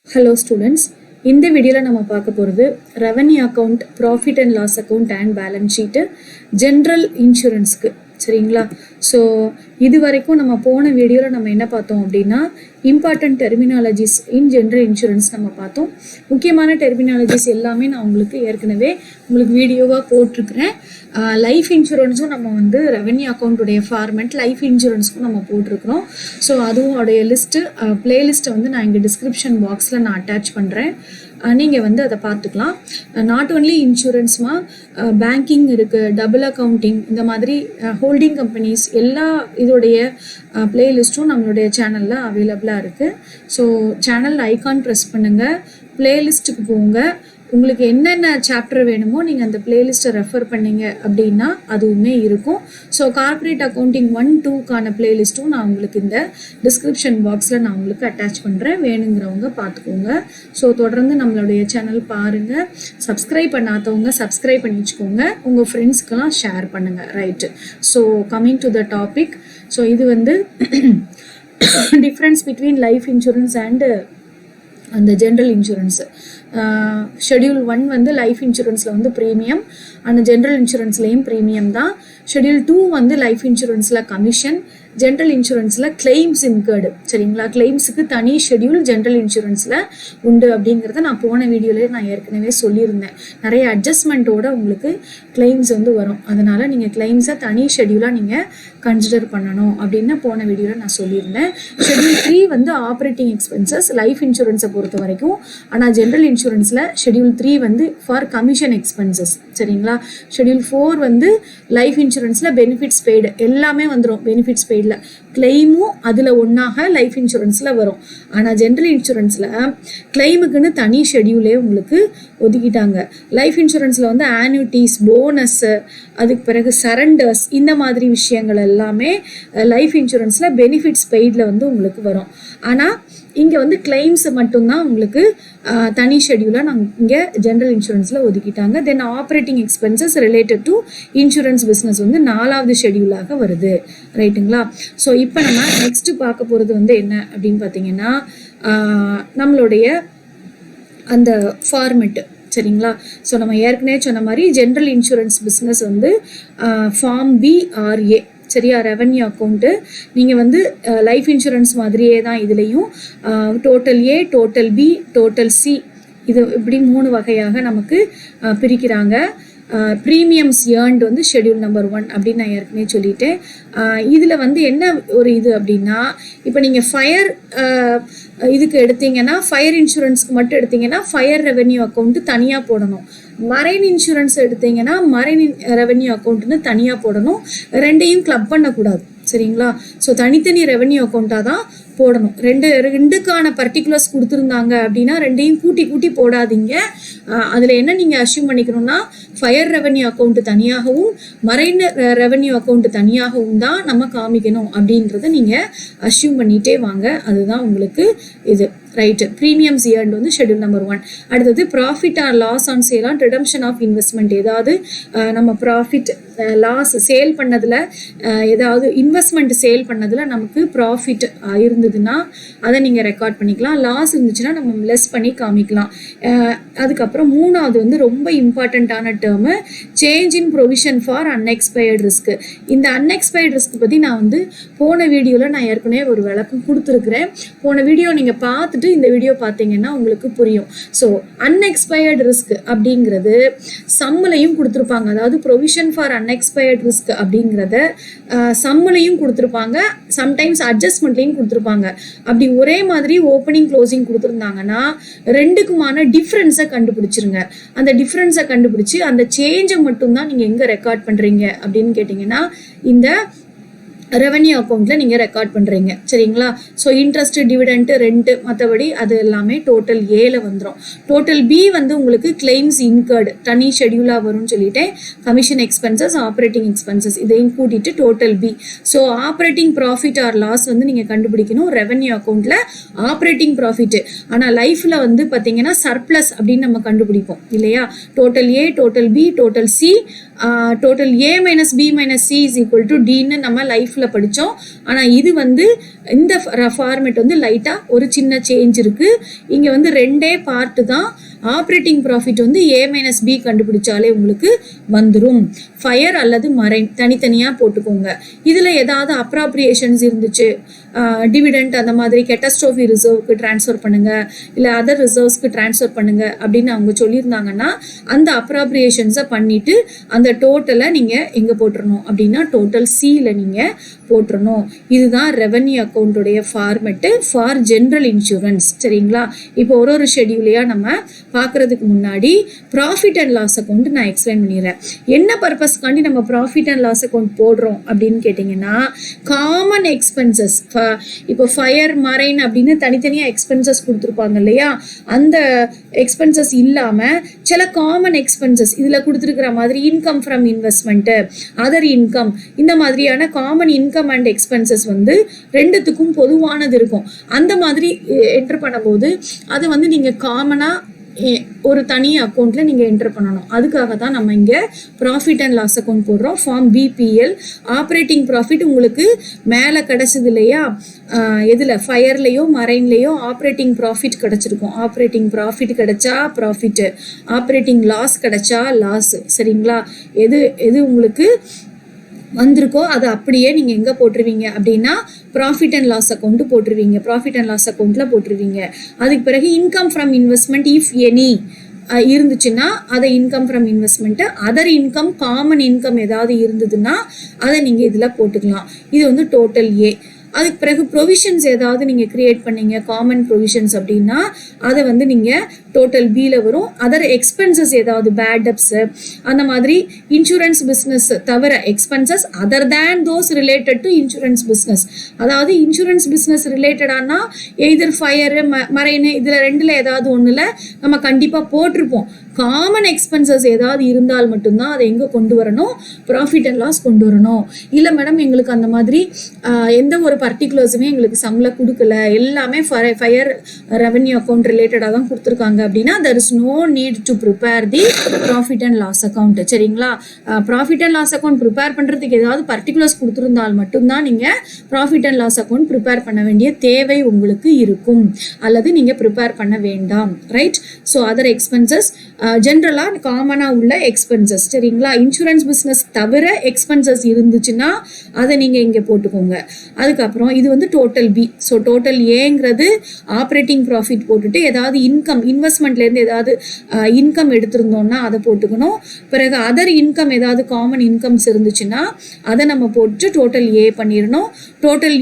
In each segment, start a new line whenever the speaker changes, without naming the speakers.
Hello students, இந்த வீடியோவில் நம்ம பார்க்க போகிறது revenue account, profit and loss account and balance sheet, general இன்சூரன்ஸ்க்கு. சரிங்களா? ஸோ இது வரைக்கும் நம்ம போன வீடியோவில் நம்ம என்ன பார்த்தோம் அப்படின்னா, important terminologies in general insurance நம்ம பார்த்தோம். முக்கியமான டெர்மினாலஜிஸ் எல்லாமே நான் உங்களுக்கு ஏற்கனவே வீடியோவாக போட்டிருக்கிறேன். லைஃப் இன்சூரன்ஸும் நம்ம ரெவன்யூ அக்கௌண்ட்டுடைய ஃபார்மெட் லைஃப் இன்சூரன்ஸ்க்கும் நம்ம போட்டிருக்கிறோம். ஸோ அதுவும் உடைய லிஸ்ட்டு பிளேலிஸ்ட்டை நான் இங்கே டிஸ்கிரிப்ஷன் பாக்ஸில் நான் அட்டாச் பண்ணுறேன். நீங்கள் அதை பார்த்துக்கலாம். நாட் ஓன்லி இன்சூரன்ஸ்மா, பேங்கிங் இருக்குது, டபுள் அக்கௌண்டிங், இந்த மாதிரி ஹோல்டிங் கம்பெனிஸ் எல்லா இதோடைய பிளேலிஸ்ட்டும் நம்மளுடைய சேனலில் அவைலபிளாக இருக்குது. ஸோ சேனல் ஐகான் ப்ரெஸ் பண்ணுங்கள், பிளேலிஸ்ட்டுக்கு போங்க. உங்களுக்கு என்னென்ன சாப்டர் வேணுமோ நீங்கள் அந்த பிளேலிஸ்ட்டை ரெஃபர் பண்ணிங்க அப்படின்னா அதுவுமே இருக்கும். ஸோ கார்ப்பரேட் அக்கௌண்டிங் 1-2க்கான பிளேலிஸ்ட்டும் நான் உங்களுக்கு இந்த டிஸ்கிரிப்ஷன் பாக்ஸில் நான் உங்களுக்கு அட்டாச் பண்ணுறேன். வேணுங்கிறவங்க பார்த்துக்கோங்க. ஸோ தொடர்ந்து நம்மளுடைய சேனல் பாருங்கள். சப்ஸ்கிரைப் பண்ணாதவங்க சப்ஸ்கிரைப் பண்ணி வச்சுக்கோங்க. உங்கள் ஃப்ரெண்ட்ஸ்க்கெல்லாம் ஷேர் பண்ணுங்கள். Right. So coming to the topic. So இது difference between life insurance and அந்த ஜென்ரல் இன்சூரன்ஸு. ஷெடியூல் 1 லைஃப் இன்சூரன்ஸில் ப்ரீமியம், அந்த ஜென்ரல் இன்சூரன்ஸ்லேயும் ப்ரீமியம் தான். ஷெடியூல் 2 லைஃப் இன்சூரன்ஸில் கமிஷன், ஜென்ரல் இன்சூரன்ஸில் கிளைம்ஸ் இன்கர்டு. சரிங்களா? கிளைம்ஸுக்கு தனி ஷெடியூல் ஜென்ரல் இன்சூரன்ஸில் உண்டு அப்படிங்கிறத நான் போன வீடியோலேயே நான் ஏற்கனவே சொல்லியிருந்தேன். நிறைய அட்ஜஸ்ட்மெண்ட்டோட உங்களுக்கு கிளைம்ஸ் வரும். அதனால் நீங்கள் கிளைம்ஸை தனி ஷெடியூலாக நீங்கள் கன்சிடர் பண்ணணும் அப்படின்னு போன வீடியோவில் நான் சொல்லியிருந்தேன். ஷெடியூல் 3 ஆப்ரேட்டிங் எக்ஸ்பென்சஸ் லைஃப் இன்சூரன்ஸை பொறுத்த வரைக்கும். ஆனால் ஜென்ரல் இன்சூரன்ஸில் ஷெடியூல் 3 ஃபார் கமிஷன் எக்ஸ்பென்சஸ். சரிங்களா? ஷெடியூல் 4 லைஃப் இன்சூரன்ஸில் பெனிஃபிட்ஸ் பெய்டு எல்லாமே வந்துடும். பெனிஃபிட்ஸ் பெய்டில் கிளைமும் அதில் ஒன்றாக லைஃப் இன்சூரன்ஸில் வரும். ஆனால் ஜென்ரல் இன்சூரன்ஸில் கிளைமுக்குன்னு தனி ஷெடியூலே உங்களுக்கு ஒதுக்கிட்டாங்க. லைஃப் இன்சூரன்ஸில் ஆன்யூட்டிஸ், போனஸ்ஸு, அதுக்கு பிறகு சரண்டர்ஸ், இந்த மாதிரி விஷயங்கள் எல்லாமே லைஃப் இன்சூரன்ஸில் பெனிஃபிட்ஸ் பெய்டில் உங்களுக்கு வரும். ஆனால் இங்கே கிளைம்ஸ் மட்டும்தான் உங்களுக்கு தனி ஷெடியூலாக நாங்கள் இங்கே ஜென்ரல் இன்சூரன்ஸில் ஒதுக்கிட்டாங்க. Then operating expenses related to insurance business 4வது ஷெடியூலாக வருது. ரைட்டுங்களா? ஸோ இப்போ நம்ம நெக்ஸ்ட்டு பார்க்க போகிறது என்ன அப்படின்னு பார்த்தீங்கன்னா, நம்மளுடைய அந்த ஃபார்மெட்டு. சரிங்களா? ஸோ நம்ம ஏற்கனவே சொன்ன மாதிரி general insurance business form BRA. சரியா? Revenue account. நீங்கள் லைஃப் இன்சூரன்ஸ் மாதிரியே தான் இதுலேயும் total A, total B, total C, இது இப்படி 3 வகையாக நமக்கு பிரிக்கிறாங்க. ப்ரீமியம்ஸ் ஏர்ன்டு ஷெடியூல் நம்பர் 1 அப்படின்னு நான் ஏற்கனவே சொல்லிட்டேன். இதில் என்ன ஒரு இது அப்படின்னா, இப்போ நீங்கள் ஃபயர் இதுக்கு எடுத்தீங்கன்னா, ஃபயர் இன்சூரன்ஸ்க்கு மட்டும் எடுத்தீங்கன்னா ஃபயர் ரெவென்யூ அக்கௌண்ட்டு தனியாக போடணும். மரைன் இன்சூரன்ஸ் எடுத்தீங்கன்னா மரைன் ரெவென்யூ அக்கௌண்ட்டுன்னு தனியாக போடணும். ரெண்டையும் கிளப் பண்ணக்கூடாது. சரிங்களா? ஸோ தனித்தனி ரெவென்யூ அக்கௌண்ட்டாக தான் போடணும். ரெண்டுக்கான பர்டிகுலர்ஸ் கொடுத்துருந்தாங்க அப்படின்னா ரெண்டையும் கூட்டி போடாதீங்க. அதில் என்ன நீங்கள் அஷ்யூம் பண்ணிக்கணும்னா, ஃபயர் ரெவென்யூ அக்கௌண்ட்டு தனியாகவும் மரைன் ரெவென்யூ அக்கௌண்ட்டு தனியாகவும் தான் நம்ம காமிக்கணும் அப்படின்றத நீங்கள் அஷ்யூம் பண்ணிகிட்டே வாங்க. அதுதான் உங்களுக்கு இது. Right. Premiums earned schedule number 1. அடுத்தது profit or loss on sale on redemption of investment. ஏதாவது நம்ம ப்ராஃபிட் லாஸ் சேல் பண்ணதில், ஏதாவது இன்வெஸ்ட்மெண்ட் சேல் பண்ணதில் நமக்கு ப்ராஃபிட் இருந்ததுன்னா அதை நீங்கள் ரெக்கார்ட் பண்ணிக்கலாம். லாஸ் இருந்துச்சுன்னா நம்ம லெஸ் பண்ணி காமிக்கலாம். அதுக்கப்புறம் 3வது ரொம்ப இம்பார்ட்டண்ட்டான term change in provision for unexpired risk. இந்த அன்எக்ஸ்பயர்டு ரிஸ்க் பற்றி நான் போன வீடியோவில் நான் ஏற்கனவே ஒரு விளக்கம் கொடுத்துருக்குறேன். போன வீடியோ நீங்கள் பார்த்துட்டு இந்த வீடியோ பார்த்தீங்கன்னா உங்களுக்கு புரியும். ஸோ அன்எக்ஸ்பயர்டு ரிஸ்க் அப்படிங்கிறது சம்மிலையும் கொடுத்துருப்பாங்க. அதாவது ப்ரொவிஷன் ஃபார் அன்எக்ஸ்பயர்டு ரிஸ்க் அப்படிங்கிறத சம்மிலையும் கொடுத்துருப்பாங்க, சம்டைம்ஸ் அட்ஜஸ்ட்மெண்ட்லையும் கொடுத்துருப்பாங்க. அப்படி ஒரே மாதிரி ஓப்பனிங் க்ளோசிங் கொடுத்துருந்தாங்கன்னா ரெண்டுக்குமான டிஃப்ரென்ஸை கண்டுபிடிச்சிருங்க. அந்த டிஃப்ரென்ஸை கண்டுபிடிச்சி அந்த சேஞ்சை மட்டும்தான் நீங்கள் எங்கே ரெக்கார்ட் பண்ணுறீங்க அப்படின்னு கேட்டிங்கன்னா இந்த ரெவன்யூ அக்கௌண்ட்டில் நீங்கள் ரெக்கார்ட் பண்ணுறீங்க. சரிங்களா? ஸோ இன்ட்ரெஸ்ட்டு, டிவிடெண்ட்டு, ரெண்ட்டு, மற்றபடி அது எல்லாமே டோட்டல் ஏல வந்துடும். டோட்டல் B உங்களுக்கு கிளைம்ஸ் இன்கர்டு தனி ஷெடியூலாக வரும்னு சொல்லிட்டேன். கமிஷன் எக்ஸ்பென்சஸ், ஆப்ரேட்டிங் எக்ஸ்பென்சஸ் இதையும் கூட்டிட்டு total B. So operating profit or loss நீங்கள் கண்டுபிடிக்கணும் ரெவன்யூ அக்கௌண்ட்டில் ஆப்ரேட்டிங் ப்ராஃபிட்டு. ஆனால் லைஃப்பில் பார்த்தீங்கன்னா சர்ப்ளஸ் அப்படின்னு நம்ம கண்டுபிடிப்போம் இல்லையா? Total A, total B, total C, total A minus B minus C is equal to டின்னு நம்ம லைஃப்பில் படித்தோம். ஆனால் இது வந்து இந்த ஃபார்மேட் வந்து லைட்டாக ஒரு சின்ன சேஞ்ச் இருக்குது. இங்கே வந்து ரெண்டே பார்ட்டு தான். ஆப்ரேட்டிங் ப்ராஃபிட் வந்து A மைனஸ் B கண்டுபிடிச்சாலே உங்களுக்கு வந்துடும். ஃபயர் அல்லது மரைன் தனித்தனியாக போட்டுக்கோங்க. இதில் ஏதாவது அப்ராப்ரியேஷன்ஸ் இருந்துச்சு, டிவிடெண்ட் அந்த மாதிரி கேட்டஸ்ட்ரோஃபி ரிசர்வ்க்கு ட்ரான்ஸ்ஃபர் பண்ணுங்கள், இல்லை அதர் ரிசர்வ்ஸ்க்கு ட்ரான்ஸ்ஃபர் பண்ணுங்கள் அப்படின்னு அவங்க சொல்லியிருந்தாங்கன்னா அந்த அப்ராப்ரியேஷன்ஸை பண்ணிவிட்டு அந்த டோட்டலை நீங்கள் எங்கே போட்டுறணும் அப்படின்னா டோட்டல் சியில் நீங்கள் போட்டுறணும். இதுதான் ரெவன்யூ அக்கௌண்ட்டுடைய ஃபார்மெட்டு ஃபார் ஜென்ரல் இன்சூரன்ஸ். சரிங்களா? இப்போ ஒரு ஷெடியூலையாக நம்ம பார்க்குறதுக்கு முன்னாடி ப்ராஃபிட் அண்ட் லாஸ் அக்கௌண்ட் நான் எக்ஸ்பிளைன் பண்ணிடுறேன். என்ன பர்பஸ்க்காண்டி நம்ம ப்ராஃபிட் அண்ட் லாஸ் அக்கௌண்ட் போடுறோம் அப்படின்னு கேட்டிங்கன்னா, காமன் எக்ஸ்பென்சஸ், இப்போ ஃபயர் மரைன் அப்படின்னு தனித்தனியாக எக்ஸ்பென்சஸ் கொடுத்துருப்பாங்க இல்லையா, அந்த எக்ஸ்பென்சஸ் இல்லாமல் சில காமன் எக்ஸ்பென்சஸ் இதில் கொடுத்துருக்கிற மாதிரி income from investment, other income, இந்த மாதிரியான காமன் இன்கம் அண்ட் எக்ஸ்பென்சஸ் வந்து ரெண்டுத்துக்கும் பொதுவானது இருக்கும். அந்த மாதிரி என்டர் பண்ணும்போது அது வந்து நீங்கள் காமனாக ஒரு தனி அக்கௌண்ட்டில் நீங்கள் என்டர் பண்ணணும். அதுக்காக தான் நம்ம இங்கே ப்ராஃபிட் அண்ட் லாஸ் அக்கௌண்ட் போடுறோம். Form BPL. ஆப்ரேட்டிங் ப்ராஃபிட் உங்களுக்கு மேலே கிடச்சிது இல்லையா, எதில் ஃபயர்லேயோ மரைன்லேயோ ஆப்ரேட்டிங் ப்ராஃபிட் கிடச்சிருக்கும். ஆப்ரேட்டிங் ப்ராஃபிட் கிடச்சா ப்ராஃபிட்டு, ஆப்ரேட்டிங் லாஸ் கிடச்சா லாஸு. சரிங்களா? எது உங்களுக்கு வந்திருக்கோ அதை அப்படியே நீங்கள் எங்கே போட்டுருவீங்க அப்படின்னா ப்ராஃபிட் அண்ட் லாஸ் அக்கௌண்ட்டு போட்டுருவீங்க. ப்ராஃபிட் அண்ட் லாஸ் அக்கௌண்ட்டில் போட்டுருவீங்க. அதுக்கு பிறகு income from investment if any இருந்துச்சுன்னா அதை income from investment, other income common income ஏதாவது இருந்ததுன்னா அதை நீங்கள் இதில் போட்டுக்கலாம். இது வந்து டோட்டல் ஏ. அதுக்கு பிறகு ப்ரொவிஷன்ஸ் ஏதாவது நீங்கள் க்ரியேட் பண்ணீங்க காமன் ப்ரொவிஷன்ஸ் அப்படின்னா அதை வந்து நீங்கள் டோட்டல் பியில் வரும். அதர் எக்ஸ்பென்சஸ் ஏதாவது பேட் டெப்ஸு அந்த மாதிரி இன்சூரன்ஸ் பிஸ்னஸ் தவிர expenses other than those related to insurance business, அதாவது இன்சூரன்ஸ் பிஸ்னஸ் ரிலேட்டடானா எய்தர் ஃபயரு மரைனு இதில் ரெண்டில் ஏதாவது ஒன்றில் நம்ம கண்டிப்பாக போட்டிருப்போம். காமன் எக்ஸ்பென்சஸ் ஏதாவது இருந்தால் மட்டும்தான் அதை எங்கே கொண்டு வரணும், ப்ராஃபிட் அண்ட் லாஸ் கொண்டு வரணும். இல்லை மேடம் எங்களுக்கு அந்த மாதிரி எந்த ஒரு பர்டிகுலர்ஸுமே எங்களுக்கு சம்மில் கொடுக்கல, எல்லாமே ஃபயர் ரெவன்யூ அக்கௌண்ட் ரிலேட்டடாக தான் கொடுத்துருக்காங்க அப்படின்னா there is no need to prepare the profit and loss account. சரிங்களா? Profit and loss account prepare பண்ணுறதுக்கு ஏதாவது பர்டிகுலர்ஸ் கொடுத்துருந்தால் மட்டும்தான் நீங்கள் profit and loss account prepare பண்ண வேண்டிய தேவை உங்களுக்கு இருக்கும், அல்லது நீங்கள் ப்ரிப்பேர் பண்ண வேண்டாம். ரைட்? ஸோ அதர் எக்ஸ்பென்சஸ் ஜென்ரலாக காமனாக உள்ள எக்ஸ்பென்சஸ். சரிங்களா? இன்சூரன்ஸ் பிஸ்னஸ் தவிர எக்ஸ்பென்சஸ் இருந்துச்சுன்னா அதை நீங்கள் இங்கே போட்டுக்கோங்க. அதுக்கப்புறம் இது வந்து டோட்டல் பி. ஸோ டோட்டல் ஏங்கிறது ஆப்ரேட்டிங் ப்ராஃபிட் போட்டுட்டு ஏதாவது இன்கம் இன்வெஸ்ட்மெண்ட்லேருந்து ஏதாவது இன்கம் எடுத்திருந்தோம்னா அதை போட்டுக்கணும். பிறகு அதர் இன்கம் ஏதாவது காமன் இன்கம்ஸ் இருந்துச்சுன்னா அதை நம்ம போட்டு டோட்டல் ஏ பண்ணிடணும். டோட்டல்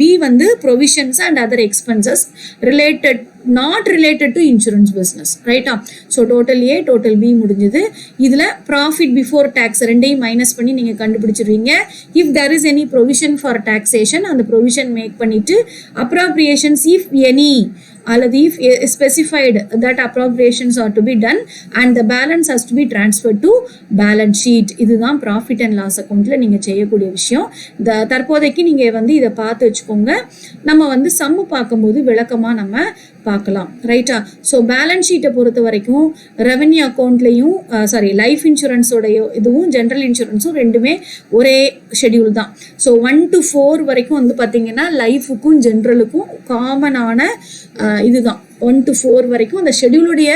பி வந்து provisions and other expenses related not related to insurance business. ரைட்டா? So total A total B முடிஞ்சது. இதில் ப்ராஃபிட் பிஃபோர் டேக்ஸ் ரெண்டையும் மைனஸ் பண்ணி நீங்கள் கண்டுபிடிச்சிருவீங்க. If there is any provision for taxation அந்த ப்ரொவிஷன் மேக் பண்ணிவிட்டு appropriations if any அல்லது if specified that appropriations are to be done and the balance has to be transferred to balance sheet. இதுதான் profit and loss அக்கௌண்ட்டில் நீங்கள் செய்யக்கூடிய விஷயம். தற்போதைக்கு நீங்கள் வந்து இதை பார்த்து வச்சுக்கோங்க. நம்ம வந்து சம்மு பார்க்கும்போது விளக்கமாக நம்ம பார்க்கலாம். ரைட்டா? ஸோ பேலன்ஸ் ஷீட்டை பொறுத்த வரைக்கும் ரெவன்யூ அக்கௌண்ட்லேயும் லைஃப் இன்சூரன்ஸோடைய இதுவும் ஜென்ரல் இன்சூரன்ஸும் ரெண்டுமே ஒரே ஷெடியூல் தான். ஸோ 1 to 4 வரைக்கும் வந்து பார்த்தீங்கன்னா லைஃபுக்கும் ஜென்ரலுக்கும் காமனான இதுதான். 1 to 4 வரைக்கும் அந்த ஷெடியூலுடைய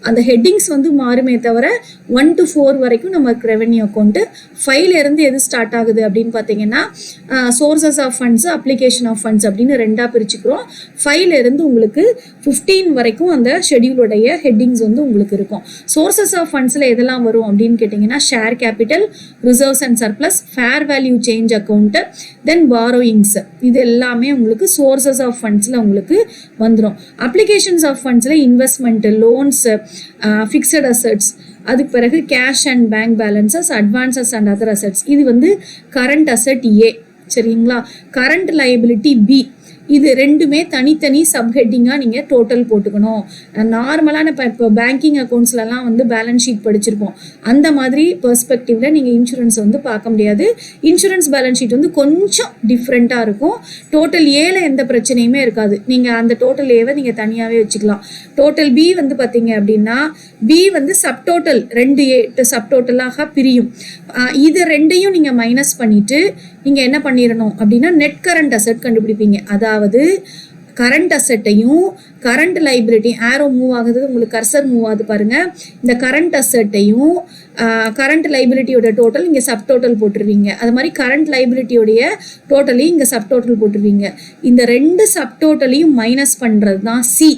அந்த ஹெட்டிங்ஸ் வந்து மாறுமே தவிர 1 to 4 வரைக்கும் நமக்கு ரெவென்யூ அக்கௌண்ட்டு. ஃபைலேருந்து எது ஸ்டார்ட் ஆகுது அப்படின்னு பார்த்தீங்கன்னா sources of funds, application of funds அப்படின்னு ரெண்டாக பிரிச்சுக்கிறோம். ஃபைலேருந்து உங்களுக்கு 15 வரைக்கும் அந்த ஷெடியூலுடைய ஹெட்டிங்ஸ் வந்து உங்களுக்கு இருக்கும். சோர்சஸ் ஆஃப் ஃபண்ட்ஸில் எதெல்லாம் வரும் அப்படின்னு கேட்டிங்கன்னா share capital, reserves and surplus, fair value change account, then borrowings, இது எல்லாமே உங்களுக்கு சோர்சஸ் ஆஃப் ஃபண்ட்ஸில் உங்களுக்கு வந்துடும். அப்ளிகேஷன்ஸ் ஆஃப் ஃபண்ட்ஸில் இன்வெஸ்ட்மெண்ட், லோன்ஸ், ஃபிக்ஸட் அசட்ஸ், அதுக்கு பிறகு cash and bank balances, advances and other assets. இது வந்து கரண்ட் அசட் ஏ. சரிங்களா? Current liability B. இது ரெண்டுமே தனித்தனி சப்ஹெட்டிங்காக நீங்கள் டோட்டல் போட்டுக்கணும். நார்மலான இப்போ பேங்கிங் அக்கௌண்ட்ஸ்லலாம் வந்து பேலன்ஸ் ஷீட் படிச்சிருப்போம். அந்த மாதிரி பெர்ஸ்பெக்டிவில் நீங்கள் இன்சூரன்ஸ் வந்து பார்க்க முடியாது. இன்சூரன்ஸ் பேலன்ஸ் ஷீட் வந்து கொஞ்சம் டிஃப்ரெண்ட்டாக இருக்கும். டோட்டல் ஏல எந்த பிரச்சனையுமே இருக்காது. நீங்கள் அந்த டோட்டல் ஏவை நீங்கள் தனியாகவே வச்சுக்கலாம். டோட்டல் பி வந்து பார்த்தீங்க அப்படின்னா பி வந்து சப்டோட்டல் 2A சப்டோட்டலாக பிரியும். இது ரெண்டையும் நீங்கள் மைனஸ் பண்ணிவிட்டு நீங்கள் என்ன பண்ணிடணும் அப்படின்னா நெட் கரண்ட் அசெட் கண்டுபிடிப்பீங்க. அதாவது கரண்ட் அசெட்டையும் கரண்ட் லைபிலிட்டி ஆரோ மூவ் ஆகுது, உங்களுக்கு கர்சர் மூவ் ஆகுது பாருங்கள். இந்த கரண்ட் அசெட்டையும் கரண்ட் லைபிலிட்டியோட டோட்டல் இங்கே சப் டோட்டல் போட்டுருவீங்க. அது மாதிரி கரண்ட் லைபிலிட்டியோடைய டோட்டலையும் இங்கே சப் டோட்டல் போட்டுருவீங்க. இந்த 2 சப் டோட்டலையும் மைனஸ் பண்ணுறது தான் சி.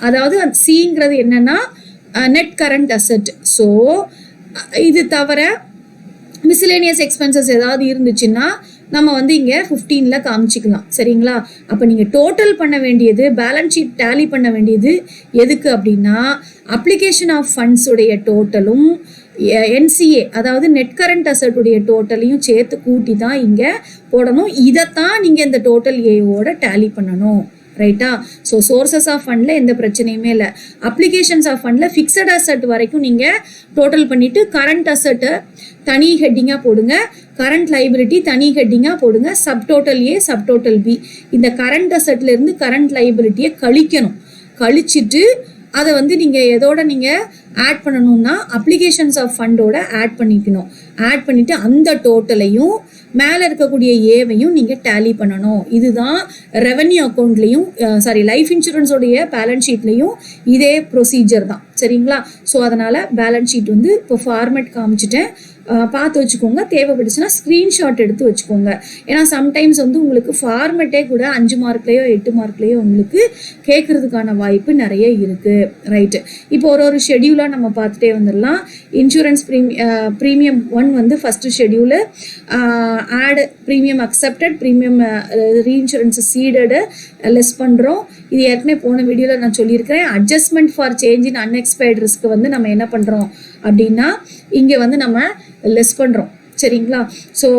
அதாவது சிங்கிறது என்னன்னா நெட் கரண்ட் அசெட். ஸோ இது தவிர மிஸ்லேனியஸ் எக்ஸ்பென்சஸ் ஏதாவது இருந்துச்சுன்னா நம்ம வந்து இங்கே 15ல் காமிச்சிக்கலாம். சரிங்களா? அப்போ நீங்கள் டோட்டல் பண்ண வேண்டியது, பேலன்ஸ் ஷீட் டேலி பண்ண வேண்டியது எதுக்கு அப்படின்னா அப்ளிகேஷன் ஆஃப் ஃபண்ட்ஸ் உடைய டோட்டலும் NCA அதாவது நெட் கரண்ட் அசெட்டுடைய டோட்டலையும் சேர்த்து கூட்டி தான் இங்கே போடணும். இதைத்தான் நீங்கள் இந்த டோட்டல் ஏவோட டேலி பண்ணணும். ரைட்டா? ஸோ சோர்சஸ் ஆஃப் ஃபண்டில் எந்த பிரச்சனையுமே இல்லை. அப்ளிகேஷன்ஸ் ஆஃப் ஃபண்டில் ஃபிக்ஸட் அசெட் வரைக்கும் நீங்கள் டோட்டல் பண்ணிவிட்டு கரண்ட் அசெட்டை தனி ஹெட்டிங்காக போடுங்க, கரண்ட் லைபிலிட்டி தனி ஹெட்டிங்காக போடுங்க, சப் டோட்டல் ஏ சப் டோட்டல் பி. இந்த கரண்ட் அசெட்லேருந்து கரண்ட் லைபிலிட்டியை கழிக்கணும். கழிச்சிட்டு அதை வந்து நீங்கள் எதோட நீங்கள் ஆட் பண்ணணும்னா அப்ளிகேஷன்ஸ் ஆஃப் ஃபண்டோட ஆட் பண்ணிக்கணும். ஆட் பண்ணிவிட்டு அந்த டோட்டலையும் மேலே இருக்கக்கூடிய ஏவையும் நீங்கள் டேலி பண்ணணும். இதுதான் ரெவென்யூ அக்கௌண்ட்லேயும் லைஃப் இன்சூரன்ஸோடைய பேலன்ஸ் ஷீட்லேயும் இதே ப்ரொசீஜர் தான். சரிங்களா? ஸோ அதனால் பேலன்ஸ் ஷீட் வந்து இப்போ ஃபார்மேட் காமிச்சிட்டேன், பார்த்து வச்சுக்கோங்க. தேவைப்பட்டுச்சுன்னா ஸ்க்ரீன்ஷாட் எடுத்து வச்சுக்கோங்க. ஏன்னா சம்டைம்ஸ் வந்து உங்களுக்கு ஃபார்மேட்டே கூட 5 மார்க்லேயோ 8 மார்க்லேயோ உங்களுக்கு கேட்குறதுக்கான வாய்ப்பு நிறைய இருக்குது. ரைட்டு, இப்போ ஒரு ஷெடியூலாக நம்ம பார்த்துட்டே வந்துடலாம். இன்சூரன்ஸ் ப்ரீமியம் 1 வந்து first schedule add premium accepted, premium reinsurance ceded less பண்ணுறோம். இது ஏற்கனவே போன வீடியோவில் நான் சொல்லியிருக்கிறேன். Adjustment for change in unexpected risk வந்து நம்ம என்ன பண்ணுறோம் அப்படின்னா இங்கே வந்து நம்ம லெஸ் பண்ணுறோம். சரிங்களா? ஸோ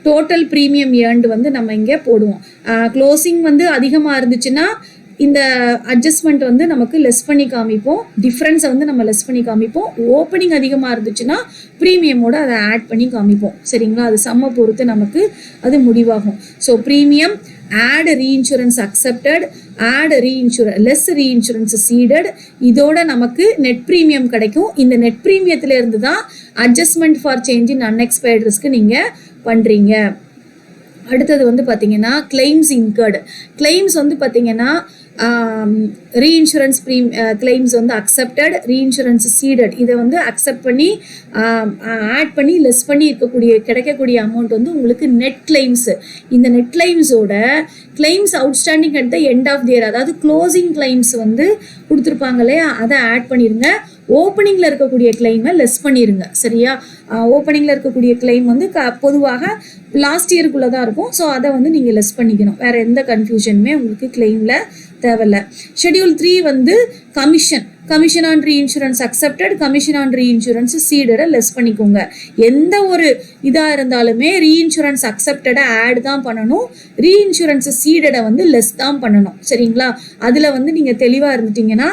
டோட்டல் ப்ரீமியம் ஏர்ன்டு வந்து நம்ம இங்கே போடுவோம். க்ளோசிங் வந்து அதிகமாக இருந்துச்சுன்னா இந்த அட்ஜஸ்ட்மெண்ட் வந்து நமக்கு லெஸ் பண்ணி காமிப்போம், டிஃப்ரென்ஸை வந்து நம்ம லெஸ் பண்ணி காமிப்போம். ஓப்பனிங் அதிகமாக இருந்துச்சுன்னா ப்ரீமியமோட அதை ஆட் பண்ணி காமிப்போம். சரிங்களா? அது சம்மை பொறுத்து நமக்கு அது முடிவாகும். So premium add reinsurance accepted, add less reinsurance ceded, இதோட நமக்கு நெட் ப்ரீமியம் கிடைக்கும். இந்த நெட் ப்ரீமியத்தில் இருந்து தான் adjustment for change in unexpected risk நீங்கள் பண்ணுறீங்க. அடுத்தது வந்து பார்த்தீங்கன்னா கிளைம்ஸ் இன்கர்டு. கிளைம்ஸ் வந்து பார்த்தீங்கன்னா ரீஇன்சூரன்ஸ் கிளைம்ஸ் வந்து அக்செப்டட், ரீஇன்சூரன்ஸ் சீடட், இதை வந்து அக்செப்ட் பண்ணி ஆட் பண்ணி லெஸ் பண்ணி கிடைக்கக்கூடிய அமௌண்ட் வந்து உங்களுக்கு நெட் கிளைம்ஸு. இந்த நெட் கிளைம்ஸோட claims outstanding at the end of the year, அதாவது க்ளோசிங் கிளைம்ஸ் வந்து கொடுத்துருப்பாங்க இல்லையா, அதை ஆட் பண்ணிடுங்க. ஓப்பனிங்கில் இருக்கக்கூடிய கிளைமை லெஸ் பண்ணிடுங்க. சரியா? ஓப்பனிங்கில் இருக்கக்கூடிய கிளைம் வந்து பொதுவாக லாஸ்ட் இயருக்குள்ளே தான் இருக்கும். ஸோ அதை வந்து நீங்கள் லெஸ் பண்ணிக்கணும். வேறு எந்த கன்ஃபியூஷனுமே உங்களுக்கு கிளைமில் தேவையில்லை. ஷெடியூல் 3 வந்து commission on reinsurance accepted, commission on reinsurance சீடரை லெஸ் பண்ணிக்கோங்க. எந்த ஒரு இதாக இருந்தாலுமே ரீஇன்சூரன்ஸ் அக்செப்டடை ஆட் தான் பண்ணணும், ரீஇன்சூரன்ஸ் சீடரை வந்து லெஸ் தான் பண்ணணும். சரிங்களா? அதில் வந்து நீங்கள் தெளிவாக இருந்துட்டிங்கன்னா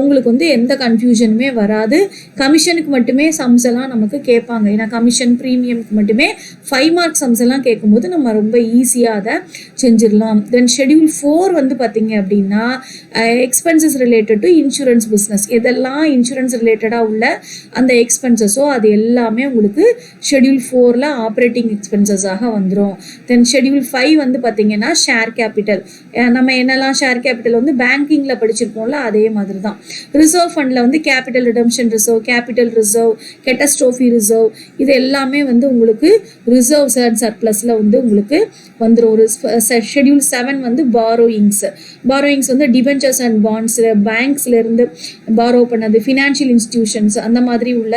உங்களுக்கு வந்து எந்த கன்ஃபியூஷனுமே வராது. கமிஷனுக்கு மட்டுமே சம்ஸ் எல்லாம் நமக்கு கேட்பாங்க. ஏன்னா கமிஷன் ப்ரீமியமுக்கு மட்டுமே 5 மார்க் சம்ஸ் எல்லாம் கேட்கும்போது நம்ம ரொம்ப ஈஸியாக அதை செஞ்சிடலாம். தென் ஷெடியூல் 4 வந்து பார்த்தீங்க அப்படின்னா expenses related to insurance business. எதெல்லாம் இன்சூரன்ஸ் ரிலேட்டடாக உள்ள அந்த எக்ஸ்பென்சஸோ அது எல்லாமே உங்களுக்கு ஷெடியூல் 4ல் ஆப்ரேட்டிங் எக்ஸ்பென்சஸாக வந்துடும். தென் ஷெடியூல் 5 வந்து பார்த்தீங்கன்னா ஷேர் கேபிட்டல். நம்ம என்னெல்லாம் ஷேர் கேபிட்டல் வந்து பேங்கிங்கில் படிச்சிருப்போம்ல, அதே மாதிரி தான். ரிசர்வ் ஃபண்டில் வந்து capital redemption reserve, capital reserve, catastrophe reserve, இது எல்லாமே வந்து உங்களுக்கு ரிசர்வ்ஸ் அண்ட் சர்ப்ளஸில் வந்து உங்களுக்கு வந்துடும். ஒரு ஷெடியூல் 7 வந்து பாரோயிங்ஸ் வந்து டிபென்ச்சர்ஸ் அண்ட் பாண்ட்ஸில் பேங்க்ஸ்லேருந்து பாரோ பண்ணது, ஃபினான்ஷியல் இன்ஸ்டிடியூஷன்ஸ் அந்த மாதிரி உள்ள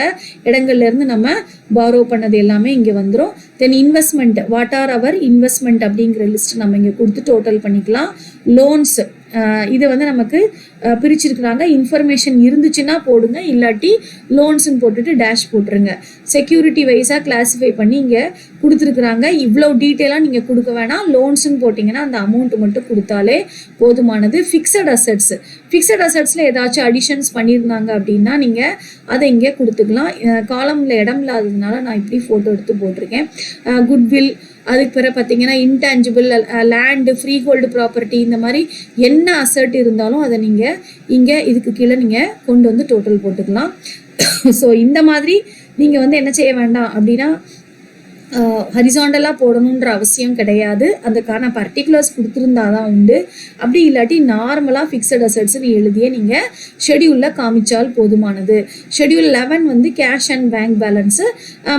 இடங்கள்லேருந்து நம்ம பாரோ பண்ணது எல்லாமே இங்கே வந்துடும். Then investment, what are our investment அப்படிங்கிற லிஸ்ட் நம்ம இங்கே கொடுத்து டோட்டல் பண்ணிக்கலாம். லோன்ஸ் இதை வந்து நமக்கு பிரிச்சிருக்கிறாங்க. இன்ஃபர்மேஷன் இருந்துச்சுன்னா போடுங்க, இல்லாட்டி லோன்ஸ்ன்னு போட்டுட்டு டேஷ் போட்டுருங்க. செக்யூரிட்டி வைஸாக கிளாஸிஃபை பண்ணி இங்கே கொடுத்துருக்குறாங்க. இவ்வளோ டீட்டெயிலாக நீங்கள் கொடுக்க வேணாம். லோன்ஸ்ன்னு போட்டிங்கன்னா அந்த அமௌண்ட் மட்டும் கொடுத்தாலே போதுமானது. ஃபிக்ஸட் அசட்ஸில் ஏதாச்சும் அடிஷன்ஸ் பண்ணியிருந்தாங்க அப்படின்னா நீங்கள் அதை இங்கே கொடுத்துக்கலாம். காலமில் இடம் இல்லாததுனால நான் இப்படி ஃபோட்டோ எடுத்து போட்டிருக்கேன். குட்வில், அதுக்கு பிறகு பார்த்தீங்கன்னா intangible land, free hold property, இந்த மாதிரி என்ன அசட் இருந்தாலும் அதை நீங்கள் இங்கே இதுக்கு கீழே நீங்கள் கொண்டு வந்து டோட்டல் போட்டுக்கலாம். ஸோ இந்த மாதிரி நீங்கள் வந்து என்ன செய்ய வேண்டாம் அப்படின்னா ஹரிசாண்டலாக போடணுன்ற அவசியம் கிடையாது. அதுக்கான பர்டிகுலர்ஸ் கொடுத்துருந்தா தான் உண்டு. அப்படி இல்லாட்டி நார்மலாக ஃபிக்ஸட் அசட்ஸ்ன்னு எழுதியே நீங்கள் ஷெடியூலில் காமிச்சால் போதுமானது. ஷெடியூல் 11 வந்து cash and bank balance,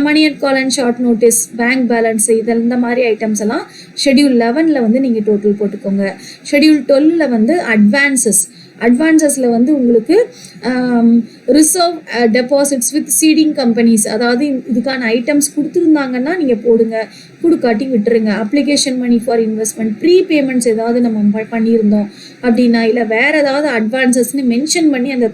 money at call and short notice, bank balance, இந்த மாதிரி ஐட்டம்ஸ் எல்லாம் ஷெடியூல் 11ல் வந்து நீங்கள் டோட்டல் போட்டுக்கோங்க. ஷெடியூல் 12ல் வந்து அட்வான்சஸில் வந்து உங்களுக்கு reserve deposits with ceding companies, அதாவது இதுக்கான ஐட்டம்ஸ் கொடுத்துருந்தாங்கன்னா நீங்கள் போடுங்க, கொடுக்காட்டி விட்டுருங்க. Application money for investment, prepayments ஏதாவது நம்ம பண்ணியிருந்தோம் அப்படின்னா, இல்லை வேறு ஏதாவது அட்வான்சஸ்ன்னு மென்ஷன் பண்ணி அந்த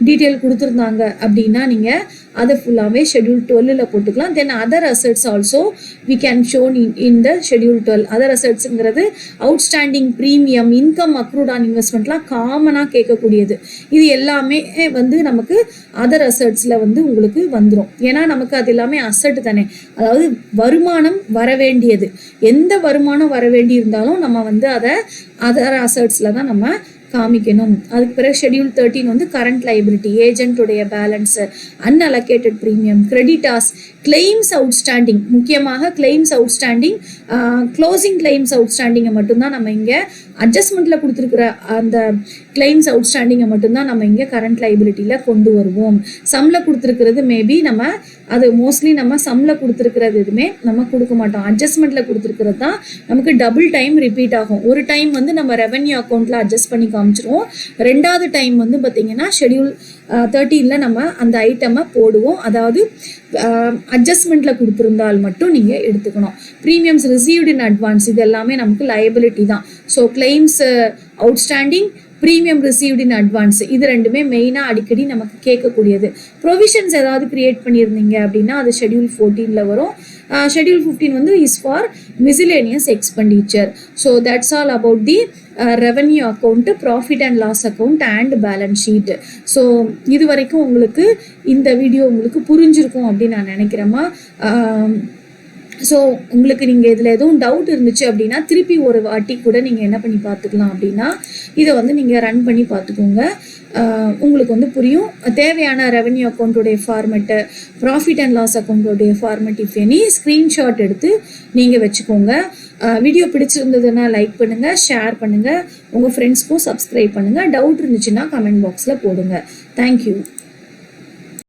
டீட்டெயில் கொடுத்துருந்தாங்க அப்படின்னா நீங்கள் அதை ஃபுல்லாகவே ஷெடியூல் 12ல் போட்டுக்கலாம். Then other assets also we can shown in the schedule 12. Other அசட்ஸுங்கிறது outstanding premium, income accrued on இன்வெஸ்ட்மெண்ட்லாம் காமனாக கேட்கக்கூடியது. இது எல்லாமே வந்து நமக்கு அதர் அசட்ஸில் வந்து உங்களுக்கு வந்துடும். ஏன்னா நமக்கு அது எல்லாமே அசட் தானே, அதாவது வருமானம் வர வேண்டியது. எந்த வருமானம் வர வேண்டி இருந்தாலும் நம்ம வந்து அதை அதர் அசட்ஸில் தான் நம்ம காமிக்கணும். அதுக்கு பிறகு ஷெடியூல் 13 வந்து கரண்ட் லைபிலிட்டி, ஏஜென்ட்டுடைய balance, unallocated premium, creditors, claims outstanding, முக்கியமாக கிளைம்ஸ் அவுட்ஸ்டாண்டிங், க்ளோசிங் கிளைம்ஸ் அவுட்ஸ்டாண்டிங்கை மட்டும்தான் நம்ம இங்கே அட்ஜஸ்ட்மெண்ட்டில் கொடுத்துருக்குற அந்த கிளைம்ஸ் அவுட்ஸ்டாண்டிங்கை மட்டும்தான் நம்ம இங்கே கரண்ட் லைபிலிட்டியில் கொண்டு வருவோம். சம்மில் கொடுத்துருக்கிறது மேபி நம்ம அது மோஸ்ட்லி நம்ம சம்மில் கொடுத்துருக்கிறது எதுவுமே நம்ம கொடுக்க மாட்டோம். அட்ஜஸ்ட்மெண்ட்டில் கொடுத்துருக்கிறது தான் நமக்கு டபுள் டைம் ரிப்பீட் ஆகும். ஒரு டைம் வந்து நம்ம ரெவென்யூ அக்கௌண்ட்டில் அட்ஜஸ்ட் பண்ணி காமிச்சிருவோம். ரெண்டாவது டைம் வந்து பார்த்திங்கன்னா ஷெடியூல் 13ல் நம்ம அந்த ஐட்டமை போடுவோம். அதாவது அட்ஜஸ்ட்மெண்ட்டில் கொடுத்துருந்தால் மட்டும் நீங்கள் எடுத்துக்கணும். ப்ரீமியம்ஸ் ரிசீவ்டு இன் அட்வான்ஸ், இது எல்லாமே நமக்கு லைபிலிட்டி தான். So claims outstanding, premium received in advance, இது ரெண்டுமே மெயினாக அடிக்கடி நமக்கு கேட்கக்கூடியது. ப்ரொவிஷன்ஸ் ஏதாவது கிரியேட் பண்ணியிருந்தீங்க அப்படின்னா அது ஷெடியூல் 14ல் வரும். ஷெடியூல் 15 வந்து is for miscellaneous expenditure. So that's all about the revenue account, profit and loss account and balance sheet. So இது வரைக்கும் உங்களுக்கு இந்த வீடியோ உங்களுக்கு புரிஞ்சிருக்கும் அப்படின்னு நான் நினைக்கிறேம்மா. ஸோ உங்களுக்கு நீங்கள் இதில் எதுவும் டவுட் இருந்துச்சு அப்படின்னா திருப்பி ஒரு வாட்டி கூட நீங்கள் என்ன பண்ணி பார்த்துக்கலாம் அப்படின்னா இதை வந்து நீங்கள் ரன் பண்ணி பார்த்துக்கோங்க. உங்களுக்கு வந்து புரியும். தேவையான ரெவென்யூ அக்கௌண்ட்டுடைய ஃபார்மெட்டு, ப்ராஃபிட் அண்ட் லாஸ் அக்கௌண்ட்டுடைய ஃபார்மெட் இஃப் எனி ஸ்க்ரீன்ஷாட் எடுத்து நீங்கள் வச்சுக்கோங்க. வீடியோ பிடிச்சிருந்ததுன்னா லைக் பண்ணுங்கள், ஷேர் பண்ணுங்கள், உங்கள் ஃப்ரெண்ட்ஸ்க்கும் சப்ஸ்கிரைப் பண்ணுங்கள். டவுட் இருந்துச்சுன்னா கமெண்ட் பாக்ஸில் போடுங்க. தேங்க்யூ.